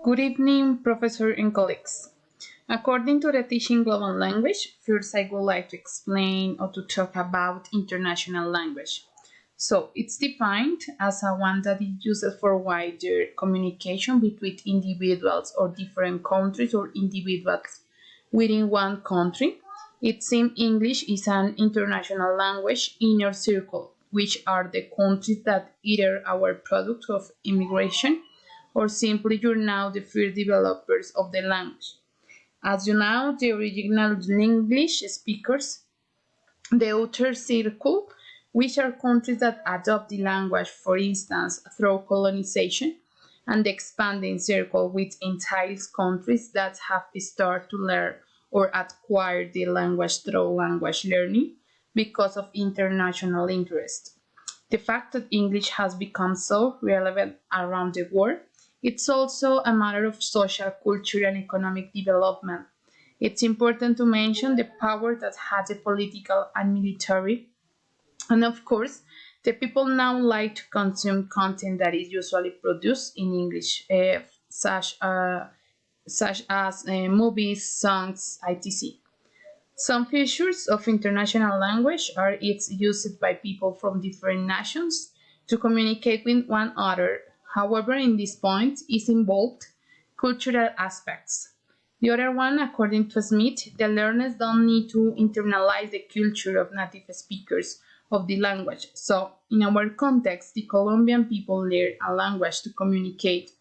Good evening, Professor and colleagues. According to the Teaching Global Language, first I would like to explain or to talk about international language. So, it's defined as a one that is used for wider communication between individuals or different countries or individuals within one country. It seems English is an international language inner circle, which are the countries that either are product of immigration or simply you're now the first developers of the language. As you know, the original English speakers, the outer circle, which are countries that adopt the language, for instance, through colonization, and the expanding circle, which entails countries that have started to learn or acquire the language through language learning because of international interest. The fact that English has become so relevant around the world, it's also a matter of social, cultural, and economic development. It's important to mention the power that has the political and military, and of course, the people now like to consume content that is usually produced in English, such as movies, songs, etc. Some features of international language are it's used by people from different nations to communicate with one another. However, in this point is involved cultural aspects. The other one, according to Smith, the learners don't need to internalize the culture of native speakers of the language. So, in our context, the Colombian people learn a language to communicate,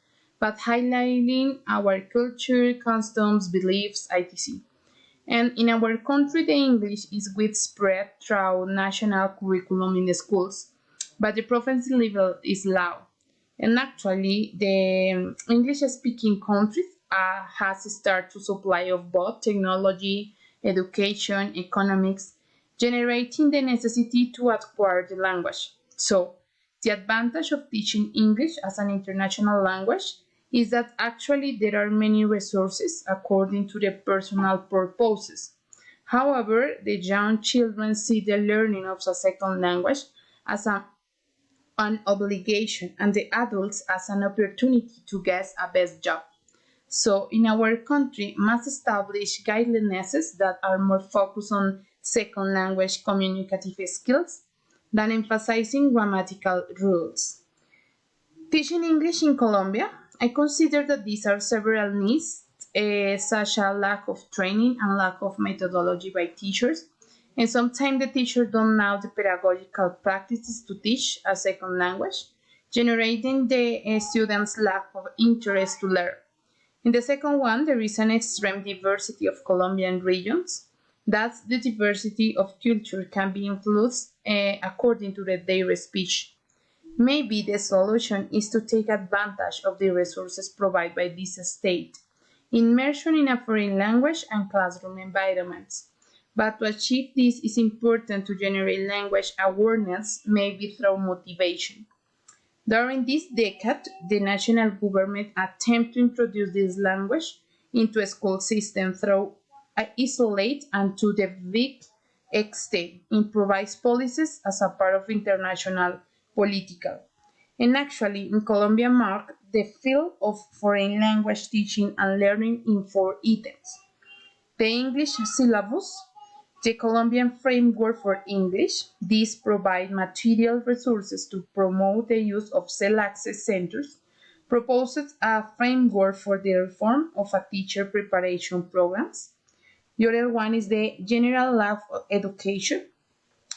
but highlighting our culture, customs, beliefs, etc. And in our country, the English is widespread through national curriculum in the schools, but the province level is low. And actually, the English-speaking countries has started to supply of both technology, education, economics, generating the necessity to acquire the language. So, the advantage of teaching English as an international language is that actually there are many resources according to their personal purposes. However, the young children see the learning of a second language as an obligation and the adults as an opportunity to get a best job. So, in our country, must establish guidelines that are more focused on second language communicative skills than emphasizing grammatical rules. Teaching English in Colombia, I consider that these are several needs, such as lack of training and lack of methodology by teachers, and sometimes the teachers don't know the pedagogical practices to teach a second language, generating the students' lack of interest to learn. In the second one, there is an extreme diversity of Colombian regions. Thus, the diversity of culture can be influenced according to their speech. Maybe the solution is to take advantage of the resources provided by this state, immersion in a foreign language and classroom environments. But to achieve this is important to generate language awareness, maybe through motivation. During this decade, the national government attempted to introduce this language into a school system through isolate and to the big extent improvised policies as a part of international political. And actually, in Colombia marked the field of foreign language teaching and learning in four items. The English syllabus, the Colombian framework for English. These provide material resources to promote the use of self-access centers, proposes a framework for the reform of a teacher preparation programs. The other one is the general lab of education.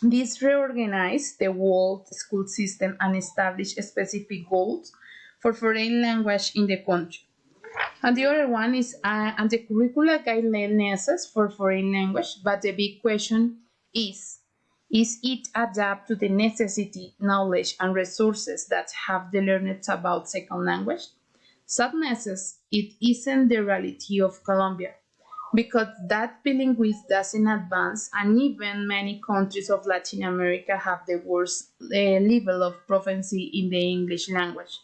This reorganized the world school system and established specific goals for foreign language in the country. And the other one is and the curricular guidelines for foreign language, but the big question is it adapt to the necessity, knowledge, and resources that have the learners about second language? Sadness, it isn't the reality of Colombia, because that bilingualism doesn't advance, and even many countries of Latin America have the worst level of proficiency in the English language.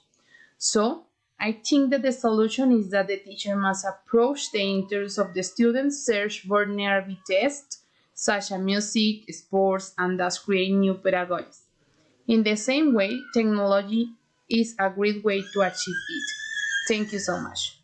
So, I think that the solution is that the teacher must approach the interests of the students, search vulnerability tests, such as music, sports, and thus create new pedagogies. In the same way, technology is a great way to achieve it. Thank you so much.